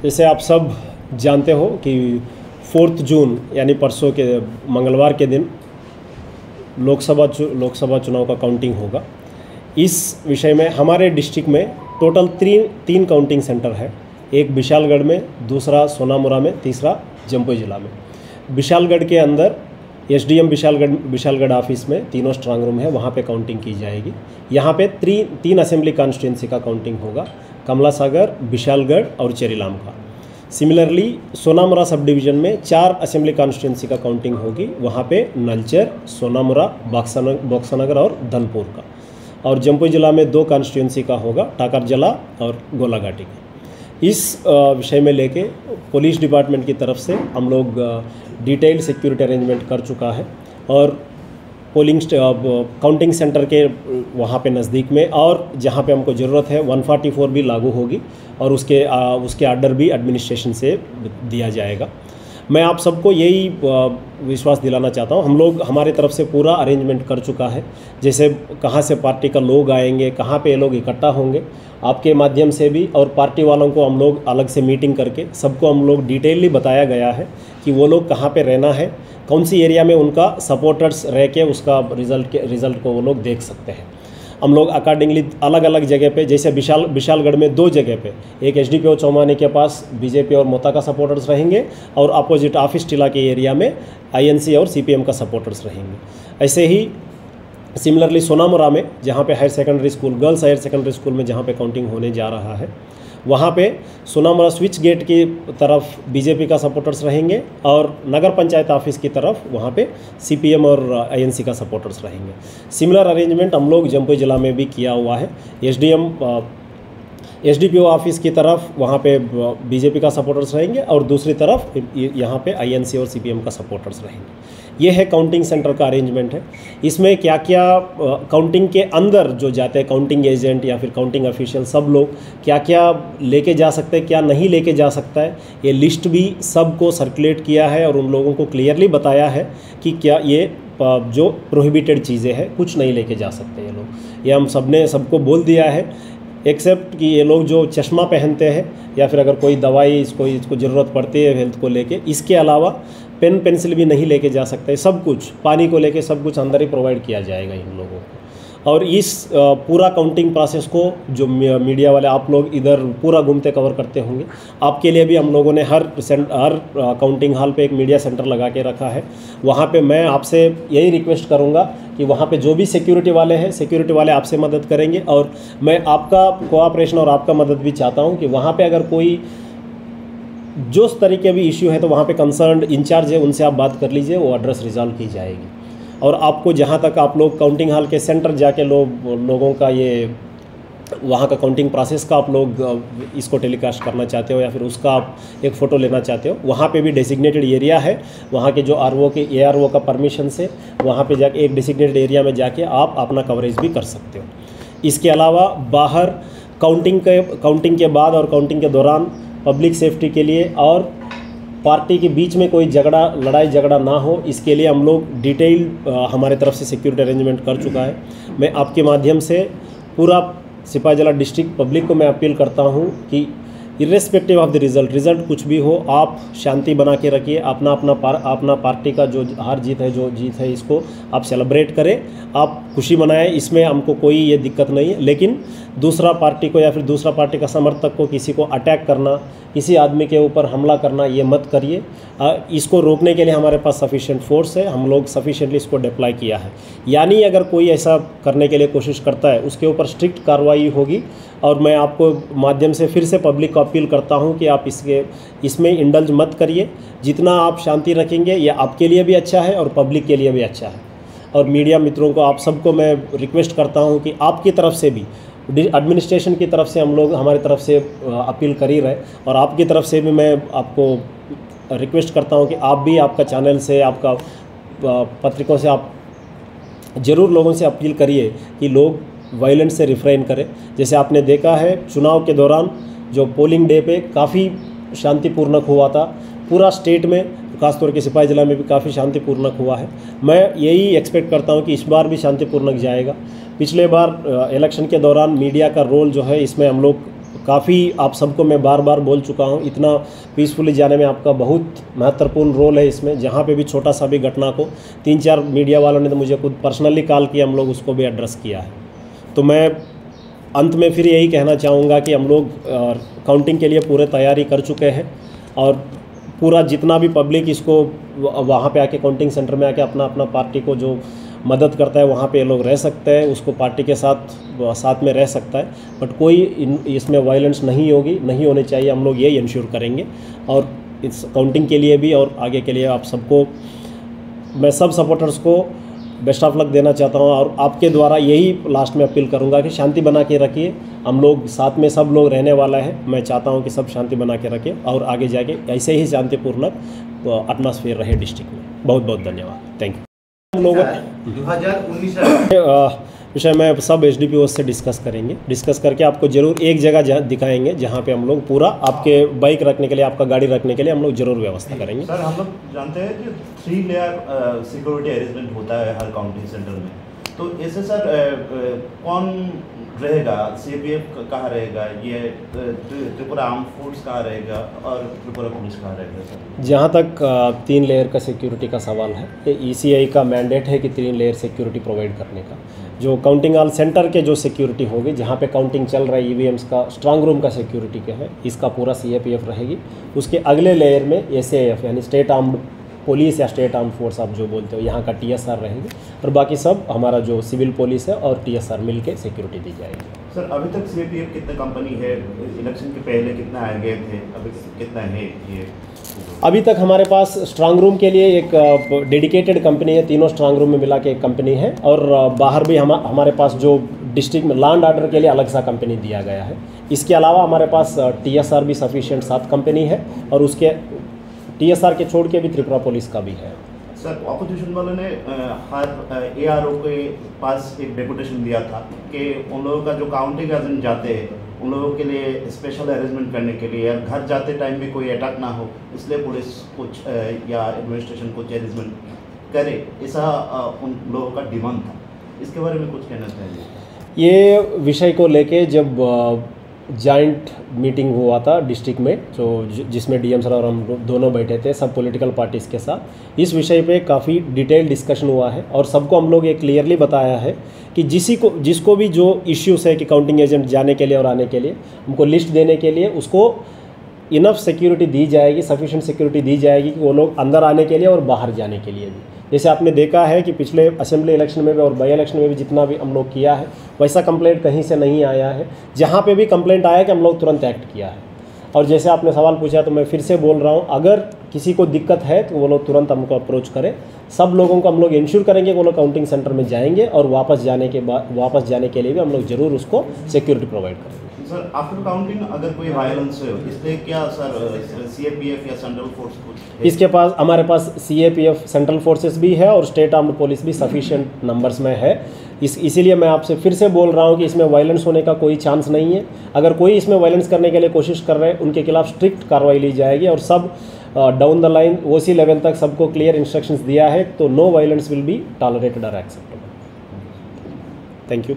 जैसे आप सब जानते हो कि 4 जून यानी परसों के मंगलवार के दिन लोकसभा चुनाव का काउंटिंग होगा। इस विषय में हमारे डिस्ट्रिक्ट में टोटल तीन काउंटिंग सेंटर है। एक विशालगढ़ में, दूसरा सोनामुरा में, तीसरा जम्मू जिला में। विशालगढ़ के अंदर एसडीएम विशालगढ़ ऑफिस में तीनों स्ट्रांग रूम है, वहाँ पे काउंटिंग की जाएगी। यहाँ पे तीन असेंबली कॉन्स्टिट्यूंसी का काउंटिंग होगा, कमला सागर, विशालगढ़ और चेरीलाम का। सिमिलरली सोनामुरा सब डिवीज़न में 4 असेंबली कॉन्स्टिट्यूंसी का काउंटिंग होगी, वहाँ पे नलचर, सोनामुरा, बक्सानगर और धनपुर का। और जम्मू जिला में 2 कॉन्स्टिट्यूंसी का होगा, टाकरजला और गोलाघाटी का। इस विषय में लेके पुलिस डिपार्टमेंट की तरफ से हम लोग डिटेल सिक्योरिटी अरेंजमेंट कर चुका है और काउंटिंग सेंटर के वहाँ पे नज़दीक में और जहाँ पे हमको ज़रूरत है 144 भी लागू होगी और उसके आर्डर भी एडमिनिस्ट्रेशन से दिया जाएगा। मैं आप सबको यही विश्वास दिलाना चाहता हूँ, हम लोग हमारे तरफ से पूरा अरेंजमेंट कर चुका है। जैसे कहाँ से पार्टी का लोग आएंगे, कहाँ पे ये लोग इकट्ठा होंगे, आपके माध्यम से भी और पार्टी वालों को हम लोग अलग से मीटिंग करके सबको हम लोग डिटेलली बताया गया है कि वो लोग कहाँ पे रहना है, कौन सी एरिया में उनका सपोर्टर्स रह के उसका रिज़ल्ट को वो लोग देख सकते हैं। हम लोग अकॉर्डिंगली अलग अलग जगह पे, जैसे विशालगढ़ में 2 जगह पे, एक एसडीपीओ चौमानी के पास बीजेपी और मोता का सपोर्टर्स रहेंगे और अपोजिट ऑफिस टिला के एरिया में आईएनसी और सीपीएम का सपोर्टर्स रहेंगे। ऐसे ही सिमिलरली सोनामुरा में, जहाँ पे higher secondary school, girls higher secondary school में जहाँ पे काउंटिंग होने जा रहा है, वहाँ पे सोनामुरा स्विच गेट की तरफ बीजेपी का सपोर्टर्स रहेंगे और नगर पंचायत ऑफिस की तरफ वहाँ पे सीपीएम और आईएनसी का सपोर्टर्स रहेंगे। सिमिलर अरेंजमेंट हम लोग जम्मू जिला में भी किया हुआ है। एसडीपीओ ऑफिस की तरफ वहाँ पे बीजेपी का सपोर्टर्स रहेंगे और दूसरी तरफ यहाँ पे आईएनसी और सीपीएम का सपोर्टर्स रहेंगे। ये है काउंटिंग सेंटर का अरेंजमेंट है। इसमें क्या क्या काउंटिंग के अंदर जो जाते हैं, काउंटिंग एजेंट या फिर काउंटिंग ऑफिशियल, सब लोग क्या क्या लेके जा सकते हैं, क्या नहीं लेके जा सकता है, ये लिस्ट भी सबको सर्कुलेट किया है और उन लोगों को क्लियरली बताया है कि क्या ये जो प्रोहिबिटेड चीज़ें हैं कुछ नहीं लेके जा सकते ये लोग। ये हम सबको बोल दिया है, एक्सेप्ट कि ये लोग जो चश्मा पहनते हैं या फिर अगर कोई दवाई इसको ज़रूरत पड़ती है हेल्थ को लेके, इसके अलावा पेन पेंसिल भी नहीं लेके जा सकते। सब कुछ, पानी को लेके सब कुछ अंदर ही प्रोवाइड किया जाएगा इन लोगों को। और इस पूरा काउंटिंग प्रोसेस को जो मीडिया वाले आप लोग इधर पूरा घूमते कवर करते होंगे, आपके लिए भी हम लोगों ने हर काउंटिंग हॉल पे एक मीडिया सेंटर लगा के रखा है। वहाँ पे मैं आपसे यही रिक्वेस्ट करूँगा कि वहाँ पे जो भी सिक्योरिटी वाले हैं, सिक्योरिटी वाले आपसे मदद करेंगे और मैं आपका कोऑपरेशन और आपका मदद भी चाहता हूँ कि वहाँ पे अगर कोई जो उस तरीके भी इश्यू है तो वहाँ पे कंसर्न्ड इंचार्ज है, उनसे आप बात कर लीजिए, वो एड्रेस रिजॉल्व की जाएगी। और आपको जहाँ तक आप लोग काउंटिंग हॉल के सेंटर जाके लोगों का ये वहाँ का काउंटिंग प्रोसेस का आप लोग इसको टेलीकास्ट करना चाहते हो या फिर उसका आप एक फ़ोटो लेना चाहते हो, वहाँ पे भी डेसिग्नेटेड एरिया है। वहाँ के जो ARO का परमिशन से वहाँ पे जाके एक डेसिग्नेटेड एरिया में जाके आप अपना कवरेज भी कर सकते हो। इसके अलावा बाहर काउंटिंग के बाद और काउंटिंग के दौरान पब्लिक सेफ्टी के लिए और पार्टी के बीच में कोई लड़ाई झगड़ा ना हो, इसके लिए हम लोग डिटेल हमारे तरफ से सिक्योरिटी अरेंजमेंट कर चुका है। मैं आपके माध्यम से पूरा सिपाहीजला डिस्ट्रिक्ट पब्लिक को मैं अपील करता हूं कि इर्रेस्पेक्टिव ऑफ द रिज़ल्ट कुछ भी हो, आप शांति बना के रखिए। अपना पार्टी का जो हार जीत है इसको आप सेलिब्रेट करें, आप खुशी मनाएं, इसमें हमको कोई ये दिक्कत नहीं है। लेकिन दूसरा पार्टी को या फिर दूसरा पार्टी का समर्थक को किसी को अटैक करना, किसी आदमी के ऊपर हमला करना, ये मत करिए। इसको रोकने के लिए हमारे पास सफिशिएंट फोर्स है, हम लोग सफिशिएंटली इसको डिप्लॉय किया है। यानी अगर कोई ऐसा करने के लिए कोशिश करता है उसके ऊपर स्ट्रिक्ट कार्रवाई होगी। और मैं आपको माध्यम से फिर से पब्लिक को अपील करता हूं कि आप इसमें इंडल्ज मत करिए। जितना आप शांति रखेंगे ये आपके लिए भी अच्छा है और पब्लिक के लिए भी अच्छा है। और मीडिया मित्रों को, आप सबको मैं रिक्वेस्ट करता हूं कि आपकी तरफ से भी, एडमिनिस्ट्रेशन की तरफ से हम लोग हमारी तरफ से अपील कर ही रहे और आपकी तरफ से भी मैं आपको रिक्वेस्ट करता हूं कि आप भी आपका चैनल से, आपका पत्रिकों से आप ज़रूर लोगों से अपील करिए कि लोग वायलेंस से रिफ्रेन करें। जैसे आपने देखा है चुनाव के दौरान जो पोलिंग डे पे काफ़ी शांतिपूर्वक हुआ था, पूरा स्टेट में, खासतौर के सिपाही जिला में भी काफ़ी शांतिपूर्वक हुआ है। मैं यही एक्सपेक्ट करता हूं कि इस बार भी शांतिपूर्वक जाएगा। पिछले बार इलेक्शन के दौरान मीडिया का रोल जो है इसमें हम लोग काफ़ी आप सबको मैं बार बार बोल चुका हूँ, इतना पीसफुली जाने में आपका बहुत महत्वपूर्ण रोल है इसमें। जहाँ पे भी छोटा सा भी घटना को 3-4 मीडिया वालों ने तो मुझे खुद पर्सनली कॉल किया, हम लोग उसको भी एड्रेस किया है। तो मैं अंत में फिर यही कहना चाहूँगा कि हम लोग काउंटिंग के लिए पूरे तैयारी कर चुके हैं और पूरा जितना भी पब्लिक इसको वहाँ पे आके काउंटिंग सेंटर में आके अपना अपना पार्टी को जो मदद करता है वहाँ पे ये लोग रह सकते हैं, उसको पार्टी के साथ में रह सकता है। बट कोई इसमें वायलेंस नहीं होगी, नहीं होनी चाहिए, हम लोग ये इंश्योर करेंगे। और इस काउंटिंग के लिए भी और आगे के लिए आप सबको, मैं सब सपोर्टर्स को बेस्ट ऑफ लक देना चाहता हूँ और आपके द्वारा यही लास्ट में अपील करूँगा कि शांति बना के रखिए। हम लोग साथ में सब लोग रहने वाला है, मैं चाहता हूँ कि सब शांति बना के रखें और आगे जाके ऐसे ही शांतिपूर्ण एटमॉस्फेयर रहे डिस्ट्रिक्ट में। बहुत बहुत धन्यवाद, थैंक यू। हम लोग 2019 विषय में सब एसडीपीओ से डिस्कस करेंगे, डिस्कस करके आपको जरूर एक जगह दिखाएंगे जहाँ पे हम लोग पूरा आपके बाइक रखने के लिए, आपका गाड़ी रखने के लिए हम लोग जरूर व्यवस्था करेंगे। सर, हम लोग जानते हैं कि 3 लेयर सिक्योरिटी अरेंजमेंट होता है हर काउंटिंग सेंटर में, तो ऐसे सर कौन रहेगा? सीपीएफ कहाँ रहेगा, ये त्रिपुरा आर्म फोर्स कहाँ रहेगा और त्रिपुरा पुलिस कहाँ रहेगा सर? जहाँ तक 3 लेयर का सिक्योरिटी का सवाल है, ये ईसीआई का मैंडेट है कि 3 लेयर सिक्योरिटी प्रोवाइड करने का। जो काउंटिंग हॉल सेंटर के जो सिक्योरिटी होगी, जहाँ पे काउंटिंग चल रहा है, ईवीएम्स का स्ट्रांग रूम का सिक्योरिटी क्या है, इसका पूरा सीएपीएफ रहेगी। उसके अगले लेयर में एसएएफ यानी स्टेट आर्म्ड पुलिस या स्टेट आर्म फोर्स आप जो बोलते हो, यहाँ का टीएसआर रहेंगे और बाकी सब हमारा जो सिविल पुलिस है और टीएसआर मिलके सिक्योरिटी दी जाएगी। सर, अभी तक सीएपीएफ कितने कंपनी है? इलेक्शन के पहले कितना आ गए थे, अभी कितना है ये? अभी तक हमारे पास स्ट्रांग रूम के लिए एक डेडिकेटेड कंपनी है, तीनों स्ट्रांग रूम में मिला के एक कंपनी है और बाहर भी हमारे पास जो डिस्ट्रिक्ट में लैंड ऑर्डर के लिए अलग सा कंपनी दिया गया है। इसके अलावा हमारे पास टीएसआर भी सफिशिएंट 7 कंपनी है और उसके टीएसआर के छोड़ के भी त्रिपुरा पुलिस का भी है। सर, ऑपोजिशन वालों ने हर एआरओ के पास एक डेपुटेशन दिया था कि उन लोगों का जो काउंटिंग एजेंट जाते हैं उन लोगों के लिए स्पेशल अरेंजमेंट करने के लिए, या घर जाते टाइम भी कोई अटैक ना हो, इसलिए पुलिस कुछ या एडमिनिस्ट्रेशन कुछ अरेंजमेंट करे, ऐसा उन लोगों का डिमांड था। इसके बारे में कुछ कहना चाहिए? ये विषय को लेके जब जॉइंट मीटिंग हुआ था डिस्ट्रिक्ट में, जो जिसमें डीएम सर और हम दोनों बैठे थे सब पॉलिटिकल पार्टीज़ के साथ, इस विषय पे काफ़ी डिटेल डिस्कशन हुआ है और सबको हम लोग ये क्लियरली बताया है कि जिसको भी जो इश्यूज़ है कि काउंटिंग एजेंट जाने के लिए और आने के लिए हमको लिस्ट देने के लिए उसको इनफ सिक्योरिटी दी जाएगी, सफिशिएंट सिक्योरिटी दी जाएगी कि वो लोग अंदर आने के लिए और बाहर जाने के लिए भी। जैसे आपने देखा है कि पिछले असेंबली इलेक्शन में भी और बाई इलेक्शन में भी जितना भी हम लोग किया है, वैसा कंप्लेंट कहीं से नहीं आया है। जहाँ पे भी कंप्लेंट आया कि हम लोग तुरंत एक्ट किया है। और जैसे आपने सवाल पूछा तो मैं फिर से बोल रहा हूँ, अगर किसी को दिक्कत है तो वो लोग तुरंत हमको अप्रोच करें। सब लोगों को हम लोग इंश्योर करेंगे कि वो लोग काउंटिंग सेंटर में जाएंगे और वापस जाने के लिए भी हम लोग ज़रूर उसको सिक्योरिटी प्रोवाइड करेंगे। सर, आफ्टर काउंटिंग अगर कोई वायलेंस हो, इसलिए क्या सर सीएपीएफ या सेंट्रल फोर्स कुछ? इसके पास हमारे पास सीएपीएफ सेंट्रल फोर्सेस भी है और स्टेट आर्म्ड पुलिस भी सफिशिएंट नंबर्स में है। इसीलिए मैं आपसे फिर से बोल रहा हूँ कि इसमें वायलेंस होने का कोई चांस नहीं है। अगर कोई इसमें वायलेंस करने के लिए कोशिश कर रहे हैं, उनके खिलाफ स्ट्रिक्ट कार्रवाई ली जाएगी और सब down the line OC level तक सबको क्लियर इंस्ट्रक्शंस दिया है, तो no violence will be tolerated और एक्सेप्टेबल। Thank you.